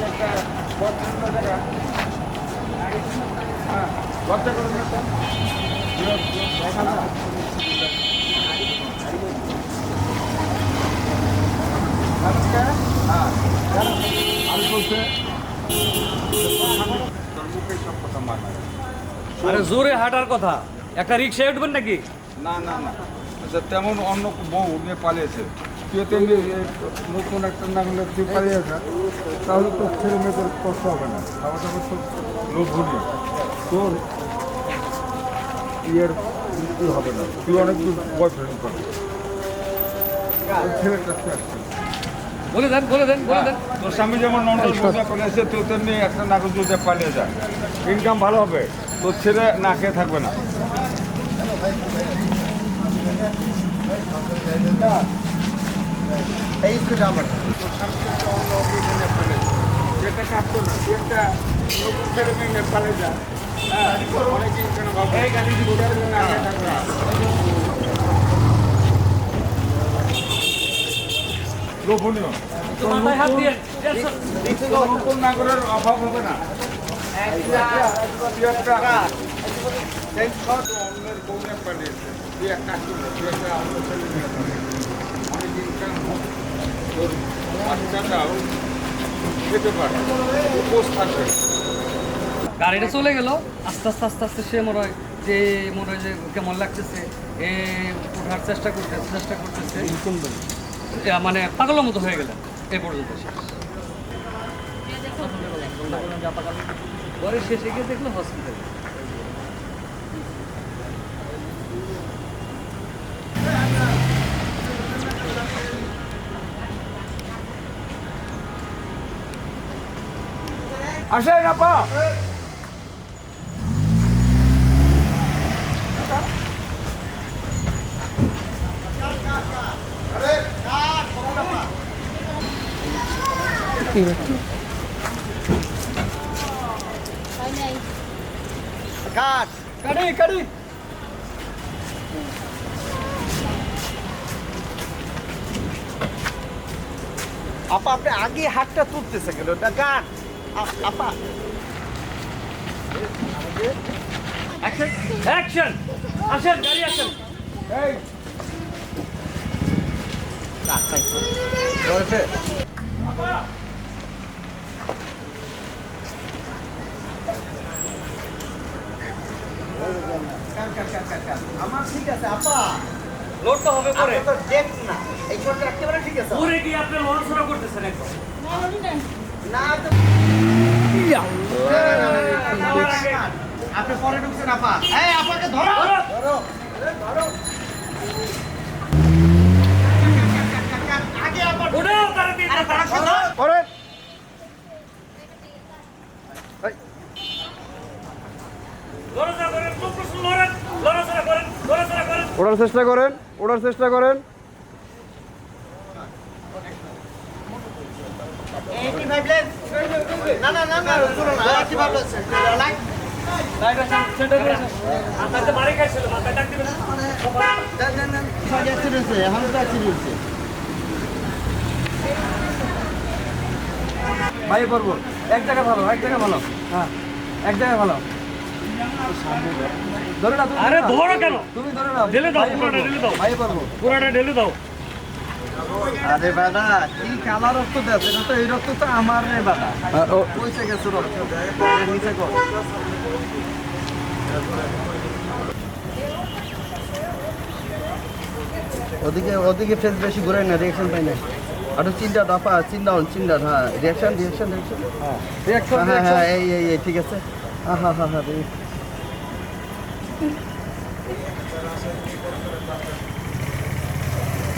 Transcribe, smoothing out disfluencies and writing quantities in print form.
একটা পছন্দ জায়গা হ্যাঁ লজ্জা করুন না তো দেখা না হ্যাঁ আমি বলছে তোর মুখে সব কথা মানায় আরে জোরে হাঁটার কথা, একটা রিক্সায় উঠবেন নাকি? না না না আচ্ছা তেমন অন্য বউ নিয়ে পালিয়েছে তুই তেমনি নতুন একটা না হলে তুই পালিয়েছে তাহলে তোর ছেলে মেয়েদের কষ্ট হবে না খাওয়া দাওয়া তো লোভনীয় তোর ইয়ের মৃত্যু হবে না তুই অনেক বয়ফ্রেন্ড করবি ছেলের কাছে আসছে বলে দেন বলে দেন বলে দেন। তোর স্বামী যেমন নন্ডল সোজা পালিয়েছে তুই তেমনি একটা নাগর জোজা পালিয়ে যায় ইনকাম ভালো হবে তোর ছেলে না খেয়ে থাকবে না এই তো আমার যেটা কাটতো না তুই একটা নতুন ছেলে মেয়ে পালে যা হ্যাঁ অনেক ইনকাম হবে এই গাড়ি না খেয়ে থাকবে না লোভনীয় তো মাথায় হাত দিয়ে নতুন নাগরের অভাব হবে না অন্যের বউনে পালিয়েছে তুই একটা তুই একটা অন্য ছেলে মেয়ে পালিয়েছে অনেক ইনকাম তোর বাচ্চাটাও খেতে পারে উপোস থাকবে গাড়িটা চলে গেল আস্তে আস্তে আস্তে আস্তে সে মনে হয় যে কেমন লাগতেছে এ ওঠার চেষ্টা করতেছে মানে পাগলের মতো হয়ে গেলেন এই পর্যন্ত শেষ। পরে শেষে গিয়ে দেখলো হসপিটালে। আসেন আপা কাট কাটি আপা আপনি আগে হাতটা তুলতেছে কেন ওটা কাট আপা অ্যাকশন অ্যাকশন আসেন গাড়ি আসেন। এই আমার ঠিক আছে আপা লোড তো হবে পরে। আপনি তো দেখ না এই ছোটটা একেবারে ঠিক আছে পরে গিয়ে আপনি লড়াচড়া করতেছেন একদম। না তো আপনি পরে ঢুকছেন আপা এই আপাকে ধরো ধরো আগে আপা ওটাও তারা দিয়ে করেন লড়াচড়া করেন, খুব প্রশ্ন লড়েন, লড়াচড়া করেন, লড়াচড়া করেন। ওঠার চেষ্টা করেন 85 লেন না না না না পুরো না 85 লেন লাইক লাইট আসেন, সেন্টার করে আসেন। মাথাতে বাড়ি খাইছিল, মাথায় ডাক দিবেন। দেন দেন সব অ্যাক্সিডেন্ট হয়েছে এখন তো অ্যাক্সিডেন্ট হয়েছে ভাই করবো এক জায়গায় ভালো হ্যাঁ এক জায়গায় ভালো ধরে না আরে ধরো কেন তুমি ধরে না ঢেলে দাও পুরোটা ঢেলে দাও ভাই করবো পুরোটা ঢেলে দাও। আরে বাদা কি কালা রক্ত দেয় এটা তো এই রক্ত তো আমার রে বাদা কইছে গেছে রক্ত নিচে কর ওদিকে ওদিকে ফেস বেশি ঘুরাই না রিয়াকশন পাই না আরো চিন্তা দাপা চিন্তা হ্যাঁ রিয়াকশন হ্যাঁ হ্যাঁ এই ঠিক আছে হ্যাঁ হ্যাঁ হ্যাঁ হ্যাঁ